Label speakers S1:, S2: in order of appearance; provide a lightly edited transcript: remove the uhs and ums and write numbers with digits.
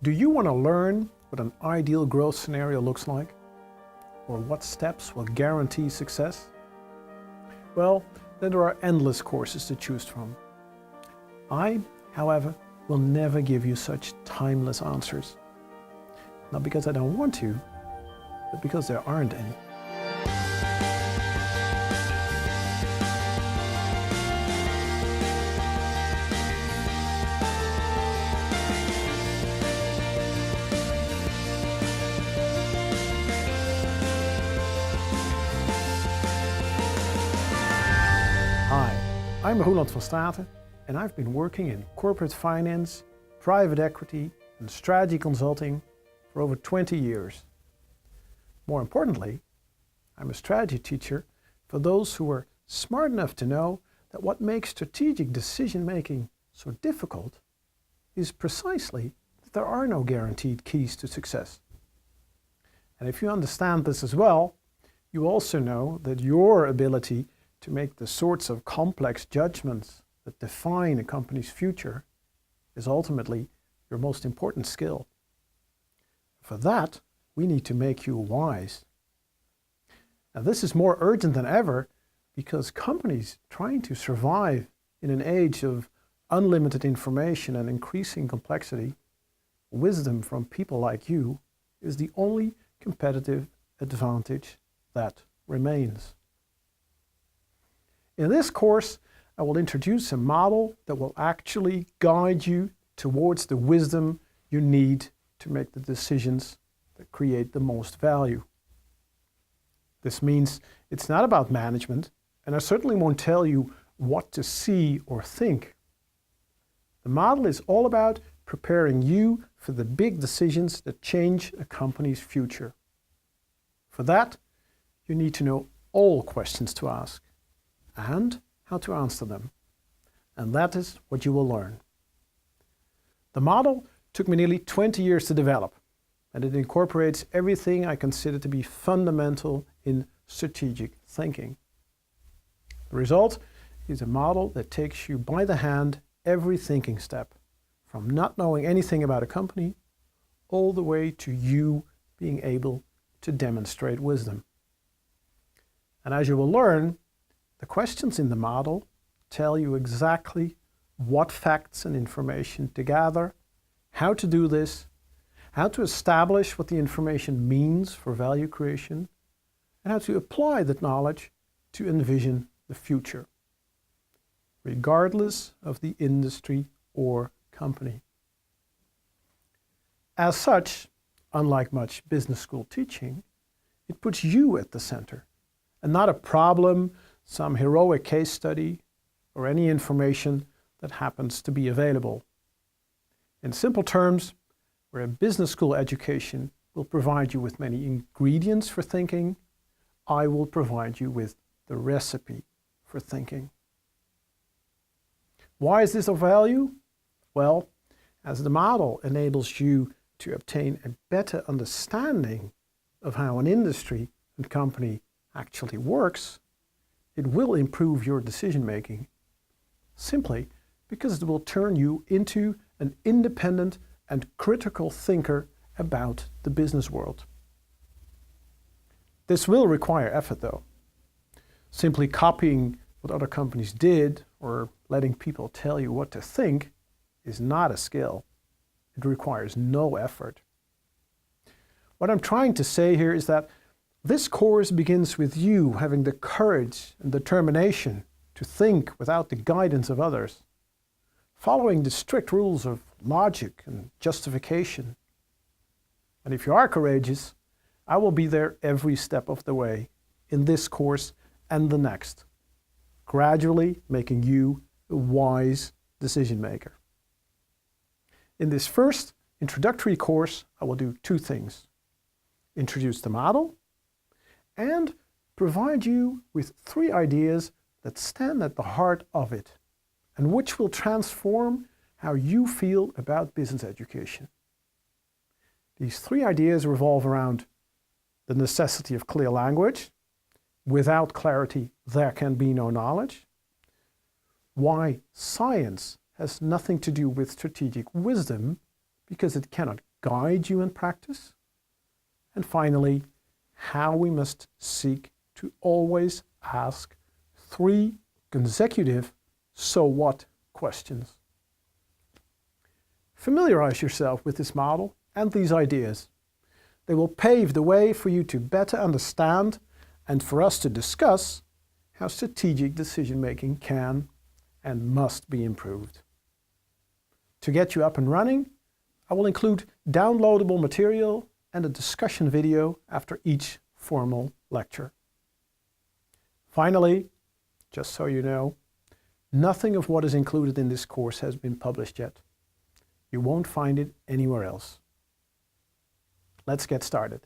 S1: Do you want to learn what an ideal growth scenario looks like? Or what steps will guarantee success? Well, then there are endless courses to choose from. I, however, will never give you such timeless answers. Not because I don't want to, but because there aren't any. Hi, I'm Roland van Staten and I've been working in corporate finance, private equity and strategy consulting for over 20 years. More importantly, I'm a strategy teacher for those who are smart enough to know that what makes strategic decision making so difficult is precisely that there are no guaranteed keys to success. And if you understand this as well, you also know that your ability to make the sorts of complex judgments that define a company's future is ultimately your most important skill. For that, we need to make you wise. Now, this is more urgent than ever because companies trying to survive in an age of unlimited information and increasing complexity, wisdom from people like you is the only competitive advantage that remains. In this course, I will introduce a model that will actually guide you towards the wisdom you need to make the decisions that create the most value. This means it's not about management, and I certainly won't tell you what to see or think. The model is all about preparing you for the big decisions that change a company's future. For that, you need to know all questions to ask and how to answer them. And that is what you will learn. The model took me nearly 20 years to develop, and it incorporates everything I consider to be fundamental in strategic thinking. The result is a model that takes you by the hand every thinking step, from not knowing anything about a company all the way to you being able to demonstrate wisdom. And as you will learn, the questions in the model tell you exactly what facts and information to gather, how to do this, how to establish what the information means for value creation, and how to apply that knowledge to envision the future, regardless of the industry or company. As such, unlike much business school teaching, it puts you at the center, and not a problem, some heroic case study, or any information that happens to be available. In simple terms, where a business school education will provide you with many ingredients for thinking, I will provide you with the recipe for thinking. Why is this of value? Well, as the model enables you to obtain a better understanding of how an industry and company actually works, it will improve your decision making, simply because it will turn you into an independent and critical thinker about the business world. This will require effort though. Simply copying what other companies did or letting people tell you what to think is not a skill. It requires no effort. What I'm trying to say here is that this course begins with you having the courage and determination to think without the guidance of others, following the strict rules of logic and justification. And if you are courageous, I will be there every step of the way in this course and the next, gradually making you a wise decision maker. In this first introductory course, I will do two things: introduce the model and provide you with 3 ideas that stand at the heart of it and which will transform how you feel about business education. These 3 ideas revolve around the necessity of clear language. Without clarity, there can be no knowledge. Why science has nothing to do with strategic wisdom, because it cannot guide you in practice. And finally, how we must seek to always ask 3 consecutive "so what" questions. Familiarize yourself with this model and these ideas. They will pave the way for you to better understand and for us to discuss how strategic decision-making can and must be improved. To get you up and running, I will include downloadable material and a discussion video after each formal lecture. Finally, just so you know, nothing of what is included in this course has been published yet. You won't find it anywhere else. Let's get started.